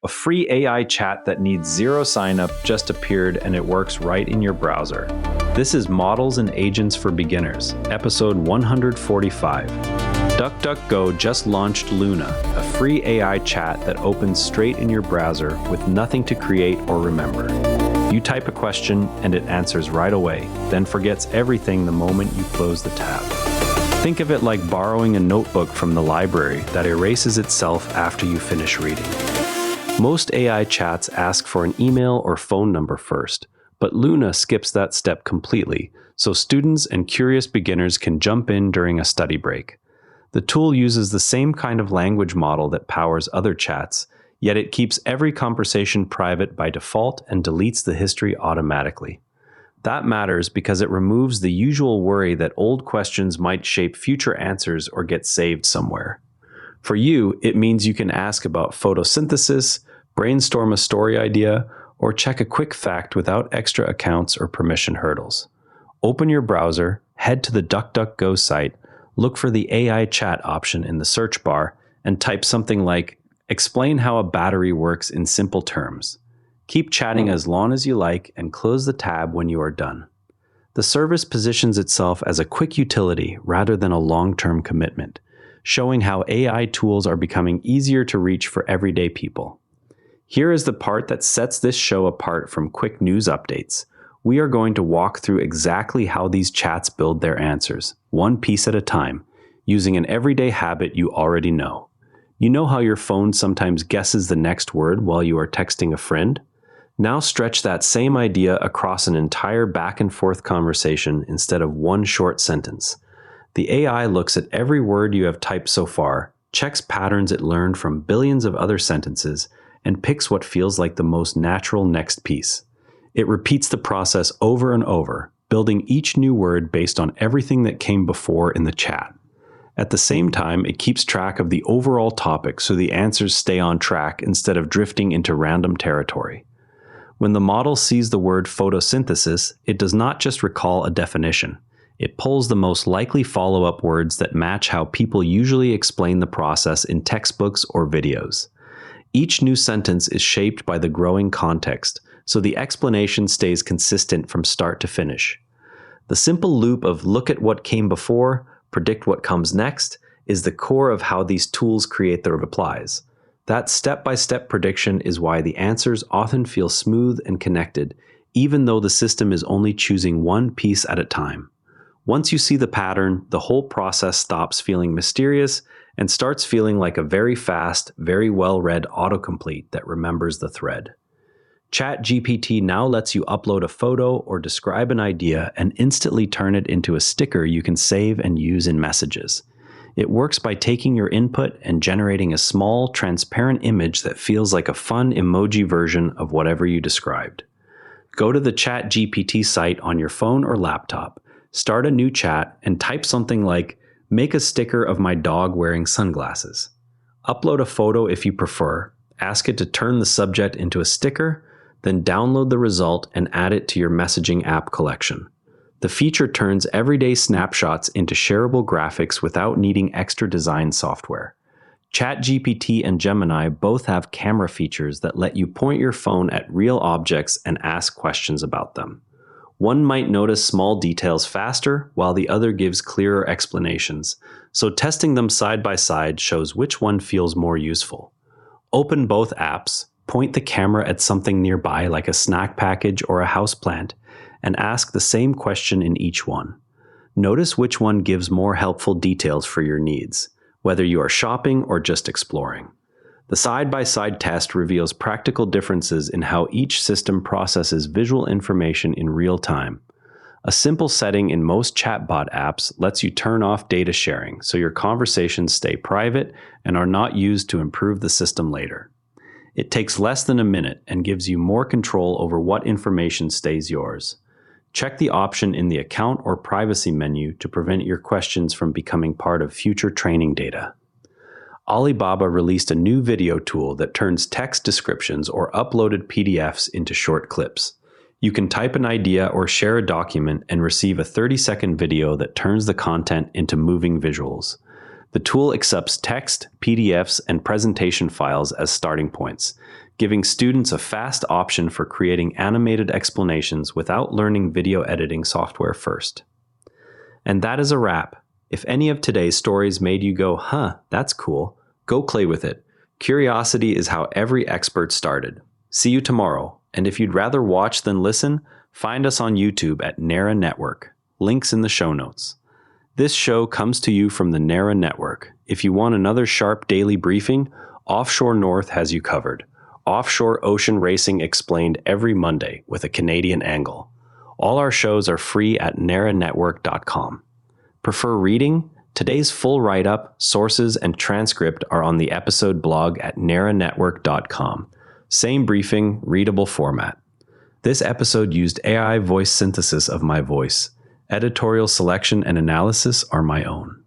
A free AI chat that needs zero sign-up just appeared and it works right in your browser. This is Models and Agents for Beginners, episode 145. DuckDuckGo just launched Luna, a free AI chat that opens straight in your browser with nothing to create or remember. You type a question and it answers right away, then forgets everything the moment you close the tab. Think of it like borrowing a notebook from the library that erases itself after you finish reading. Most AI chats ask for an email or phone number first, but Luna skips that step completely, so students and curious beginners can jump in during a study break. The tool uses the same kind of language model that powers other chats, yet it keeps every conversation private by default and deletes the history automatically. That matters because it removes the usual worry that old questions might shape future answers or get saved somewhere. For you, it means you can ask about photosynthesis, brainstorm a story idea, or check a quick fact without extra accounts or permission hurdles. Open your browser, head to the DuckDuckGo site, look for the AI chat option in the search bar, and type something like, "Explain how a battery works in simple terms." Keep chatting as long as you like and close the tab when you are done. The service positions itself as a quick utility rather than a long-term commitment, showing how AI tools are becoming easier to reach for everyday people. Here is the part that sets this show apart from quick news updates. We are going to walk through exactly how these chats build their answers, one piece at a time, using an everyday habit you already know. You know how your phone sometimes guesses the next word while you are texting a friend? Now stretch that same idea across an entire back and forth conversation instead of one short sentence. The AI looks at every word you have typed so far, checks patterns it learned from billions of other sentences, and picks what feels like the most natural next piece. It repeats the process over and over, building each new word based on everything that came before in the chat. At the same time, it keeps track of the overall topic so the answers stay on track instead of drifting into random territory. When the model sees the word photosynthesis, it does not just recall a definition. It pulls the most likely follow-up words that match how people usually explain the process in textbooks or videos. Each new sentence is shaped by the growing context, so the explanation stays consistent from start to finish. The simple loop of look at what came before, predict what comes next, is the core of how these tools create their replies. That step-by-step prediction is why the answers often feel smooth and connected, even though the system is only choosing one piece at a time. Once you see the pattern, the whole process stops feeling mysterious and starts feeling like a very fast, very well-read autocomplete that remembers the thread. Chatgpt now lets you upload a photo or describe an idea and instantly turn it into a sticker you can save and use in messages. It works by taking your input and generating a small, transparent image that feels like a fun emoji version of whatever you described. Go to the Chatgpt site on your phone or laptop, start a new chat, and type something like, "Make a sticker of my dog wearing sunglasses." Upload a photo if you prefer, ask it to turn the subject into a sticker, then download the result and add it to your messaging app collection. The feature turns everyday snapshots into shareable graphics without needing extra design software. ChatGPT and Gemini both have camera features that let you point your phone at real objects and ask questions about them. One might notice small details faster, while the other gives clearer explanations, so testing them side by side shows which one feels more useful. Open both apps, point the camera at something nearby like a snack package or a houseplant, and ask the same question in each one. Notice which one gives more helpful details for your needs, whether you are shopping or just exploring. The side-by-side test reveals practical differences in how each system processes visual information in real time. A simple setting in most chatbot apps lets you turn off data sharing so your conversations stay private and are not used to improve the system later. It takes less than a minute and gives you more control over what information stays yours. Check the option in the Account or Privacy menu to prevent your questions from becoming part of future training data. Alibaba released a new video tool that turns text descriptions or uploaded PDFs into short clips. You can type an idea or share a document and receive a 30-second video that turns the content into moving visuals. The tool accepts text, PDFs, and presentation files as starting points, giving students a fast option for creating animated explanations without learning video editing software first. And that is a wrap. If any of today's stories made you go, huh, that's cool, go play with it. Curiosity is how every expert started. See you tomorrow. And if you'd rather watch than listen, find us on YouTube at Nara Network. Links in the show notes. This show comes to you from the Nara Network. If you want another sharp daily briefing, Offshore North has you covered. Offshore ocean racing explained every Monday with a Canadian angle. All our shows are free at naranetwork.com. Prefer reading? Today's full write-up, sources, and transcript are on the episode blog at naranetwork.com. Same briefing, readable format. This episode used AI voice synthesis of my voice. Editorial selection and analysis are my own.